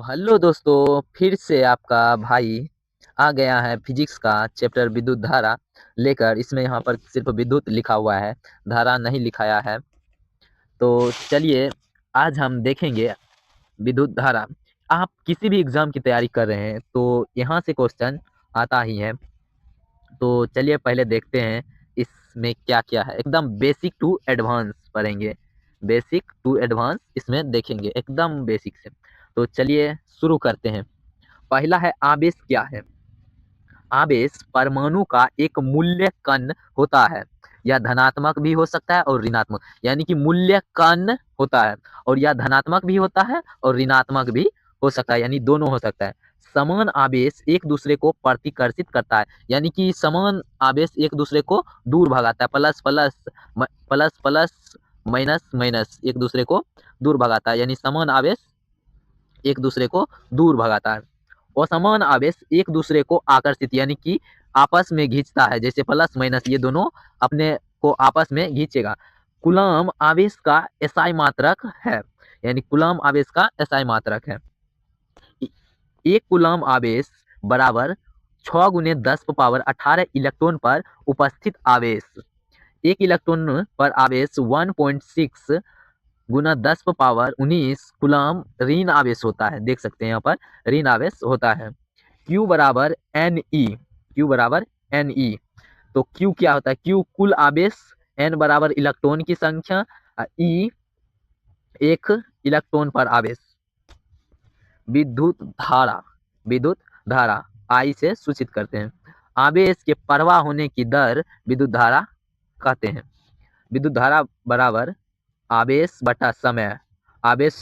Hello दोस्तों, फिर से आपका भाई आ गया है फिजिक्स का चैप्टर विद्युत धारा लेकर। इसमें यहाँ पर सिर्फ विद्युत लिखा हुआ है, धारा नहीं लिखाया है। तो चलिए आज हम देखेंगे विद्युत धारा। आप किसी भी एग्जाम की तैयारी कर रहे हैं तो यहाँ से क्वेश्चन आता ही है। तो चलिए पहले देखते हैं इसमें क्या क्या है। एकदम बेसिक टू एडवांस पढ़ेंगे, बेसिक टू एडवांस इसमें देखेंगे एकदम बेसिक से। तो चलिए शुरू करते हैं। पहला है आवेश क्या है। आवेश परमाणु का एक मूल्य कण होता है। यह धनात्मक भी हो सकता है और ऋणात्मक, यानी कि मूल्य कण होता है और यह धनात्मक भी होता है और ऋणात्मक भी हो सकता है, यानी दोनों हो सकता है। समान आवेश एक दूसरे को प्रतिकर्षित करता है, यानी कि समान आवेश एक दूसरे को दूर भगाता है। Plus plus plus plus minus minus एक दूसरे को दूर भगाता है, यानी समान आवेश एक दूसरे को दूर भगाता है। असमान आवेश एक दूसरे को आकर्षित, यानी कि आपस में खींचता है। जैसे प्लस माइनस ये दोनों अपने को आपस में खींचेगा। कूलम आवेश का एसआई मात्रक है, यानी कूलम आवेश का एसआई मात्रक है। एक कूलम आवेश बराबर 6 × 10⁻18 इलेक्ट्रॉन पर उपस्थित आवेश। एक इलेक्ट्रॉन पर आवेश 1.6 गुना 10⁻19 कूलम ऋण आवेश होता है। देख सकते हैं यहाँ पर ऋण आवेश होता है। Q बराबर एन ई, क्यू बराबर एन ई। तो Q क्या होता है? Q कुल आवेश, N बराबर इलेक्ट्रॉन की संख्या, E एक इलेक्ट्रॉन पर आवेश। विद्युत धारा, विद्युत धारा I से सूचित करते हैं। आवेश के प्रवाह होने की दर विद्युत धारा कहते हैं। विद्युत धारा बराबर आवेश बटा समय, आवेश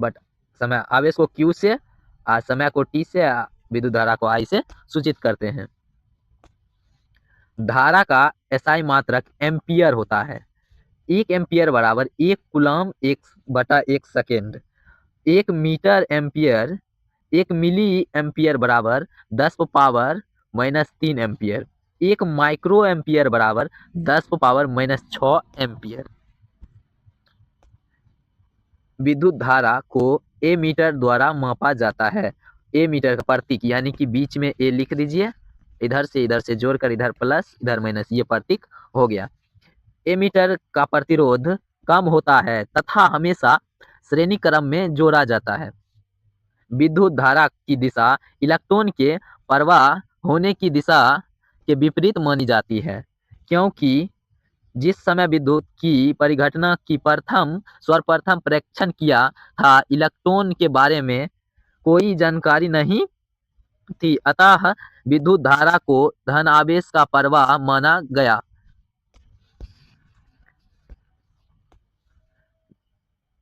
बटा समय। आवेश को Q से, समय को T से, विद्युत धारा को I से सूचित करते हैं। धारा का एसआई मात्रक एम्पियर होता है। 1 एम्पियर बराबर 1 coulomb 1/1 second. 1 metre ampere, 1 milli ampere बराबर 10⁻³ एम्पियर। 1 माइक्रो एम्पियर बराबर 10⁻⁻6 एम्पियर। विद्युत धारा को ए मीटर द्वारा मापा जाता है। ए मीटर का प्रतीक, यानी कि बीच में ए लिख दीजिए, इधर से जोड़कर इधर प्लस इधर माइनस, ये प्रतीक हो गया। ए मीटर का प्रतिरोध कम होता है तथा हमेशा श्रेणी क्रम में जोड़ा जाता है। विद्युत धारा की दिशा इलेक्ट्रॉन के प्रवाह होने की दिशा के विपरीत मानी जाती है, क्योंकि जिस समय विद्युत की परिघटना की सर्वप्रथम परीक्षण किया था, इलेक्ट्रॉन के बारे में कोई जानकारी नहीं थी, अतः विद्युत धारा को धन आवेश का प्रवाह माना गया।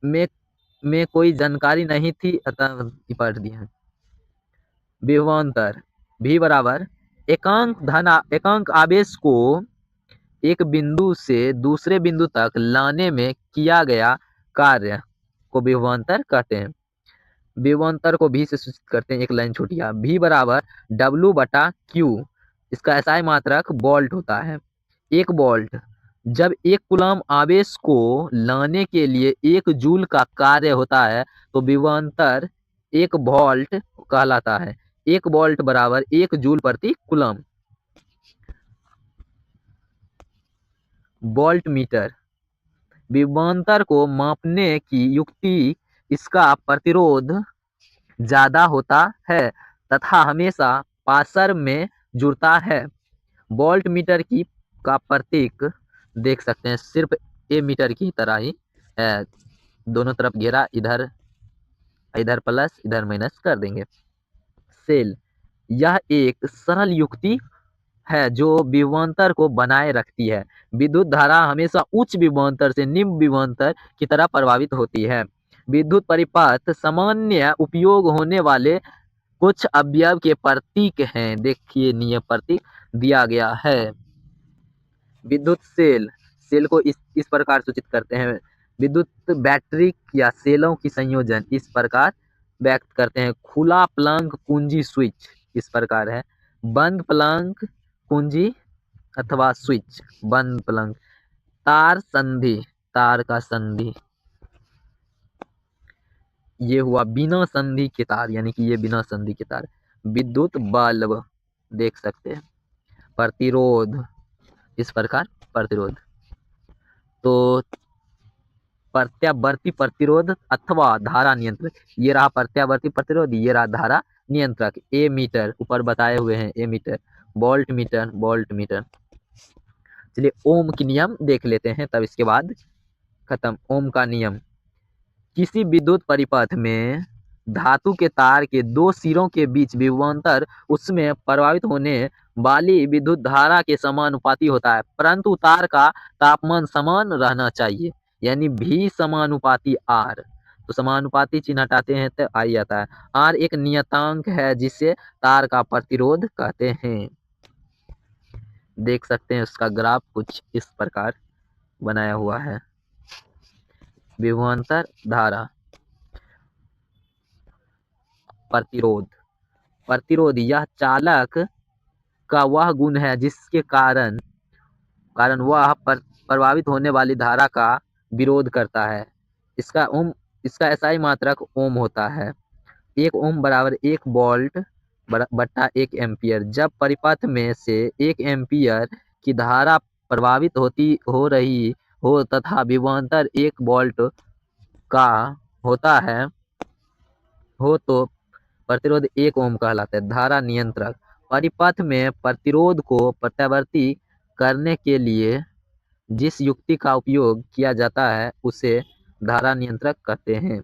में कोई जानकारी नहीं थी, अतः पढ़ दिया। विभवांतर V बराबर एकांक आवेश को एक बिंदु से दूसरे बिंदु तक लाने में किया गया कार्य को विभवांतर कहते हैं। विभवांतर को V से सूचित करते हैं, एक लाइन छोटिया। V बराबर W/Q, इसका एसआई मात्रक वोल्ट होता है। 1 वोल्ट जब 1 कूलम आवेश को लाने के लिए 1 जूल का कार्य होता है तो विभवांतर 1 वोल्ट कहलाता है। 1 वोल्ट बराबर 1 जूल प्रति कूलम। वोल्ट मीटर विभवांतर को मापने की युक्ति, इसका प्रतिरोध ज्यादा होता है तथा हमेशा पासर में जुड़ता है। वोल्ट मीटर की का प्रतीक देख सकते हैं, सिर्फ ए मीटर की तरह ही है। दोनों तरफ घेरा, इधर इधर प्लस इधर माइनस कर देंगे। सेल, यह एक सरल युक्ति है जो विभवांतर को बनाए रखती है। विद्युत धारा हमेशा उच्च विभवांतर से निम्न विभवांतर की तरह प्रभावित होती है। विद्युत परिपथ सामान्य उपयोग होने वाले कुछ अवयव के प्रतीक हैं। देखिए नीचे प्रतीक दिया गया है। विद्युत सेल को इस प्रकार सूचित करते हैं। विद्युत बैटरी या सेलों की संयोजन इस प्रकार व्यक्त करते हैं। खुला प्लग कुंजी स्विच इस प्रकार है। बंद प्लग कुंजी अथवा स्विच, बंद प्लग। तार संधि, तार का संधि। ये हुआ बिना संधि के तार, यानी कि ये बिना संधि के तार। विद्युत बल्ब देख सकते हैं। प्रतिरोध, इस प्रकार प्रतिरोध। तो प्रत्यावर्ती प्रतिरोध अथवा धारा नियंत्रक, ये रहा प्रत्यावर्ती प्रतिरोध, ये रहा धारा नियंत्रक। ए मीटर ऊपर बताए हुए हैं, ammeter, voltmeter, voltmeter. चलिए ओम की नियम देख लेते हैं, तब इसके बाद खत्म। ओम का नियम, किसी विद्युत परिपथ में धातु के तार के दो सिरों के बीच विभवांतर उसमें प्रवाहित होने वाली विद्युत धारा के समानुपाती होता है, परंतु तार का तापमान समान रहना चाहिए, यानी भी समानुपाती आर। तो समानुपाती चिन्ह हटाते हैं तो आई आता है। आर एक नियतांक है जिसे तार का प्रतिरोध कहते हैं। देख सकते हैं उसका ग्राफ कुछ इस प्रकार बनाया हुआ है। विभवांतर धारा, प्रतिरोध। प्रतिरोध यह चालक का वह गुण है जिसके कारण वह प्रभावित होने वाली धारा का विरोध करता है। इसका SI मात्रक ओम होता है। 1 ओम बराबर 1 वोल्ट बट्टा 1 एम्पियर। जब परिपथ में से 1 एम्पियर की धारा प्रभावित हो रही हो तथा विभवांतर 1 वोल्ट का होता है तो प्रतिरोध 1 ओम कहलाता है। धारा नियंत्रक, परिपथ में प्रतिरोध को प्रत्यावर्ती करने के लिए जिस युक्ति का उपयोग किया जाता है उसे धारा नियंत्रक कहते हैं।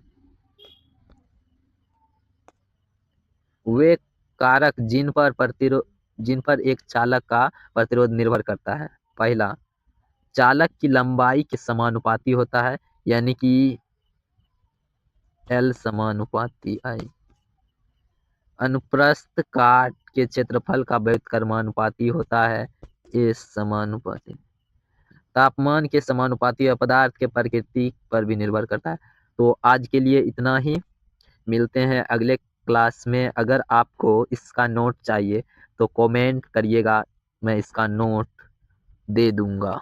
वे कारक जिन पर एक चालक का प्रतिरोध निर्भर करता है। पहला, चालक की लंबाई के समानुपाती होता है, यानी कि L समानुपाती I। अनुप्रस्थ काट के क्षेत्रफल का व्युत्क्रमानुपाती होता है, S समानुपाती। तापमान के समानुपाती और पदार्थ के प्रकृति पर भी निर्भर करता है। तो आज के लिए इतना ही, मिलते हैं अगले क्लास में। अगर आपको इसका नोट चाहिए तो कमेंट करिएगा, मैं इसका नोट दे दूंगा।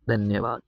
धन्यवाद।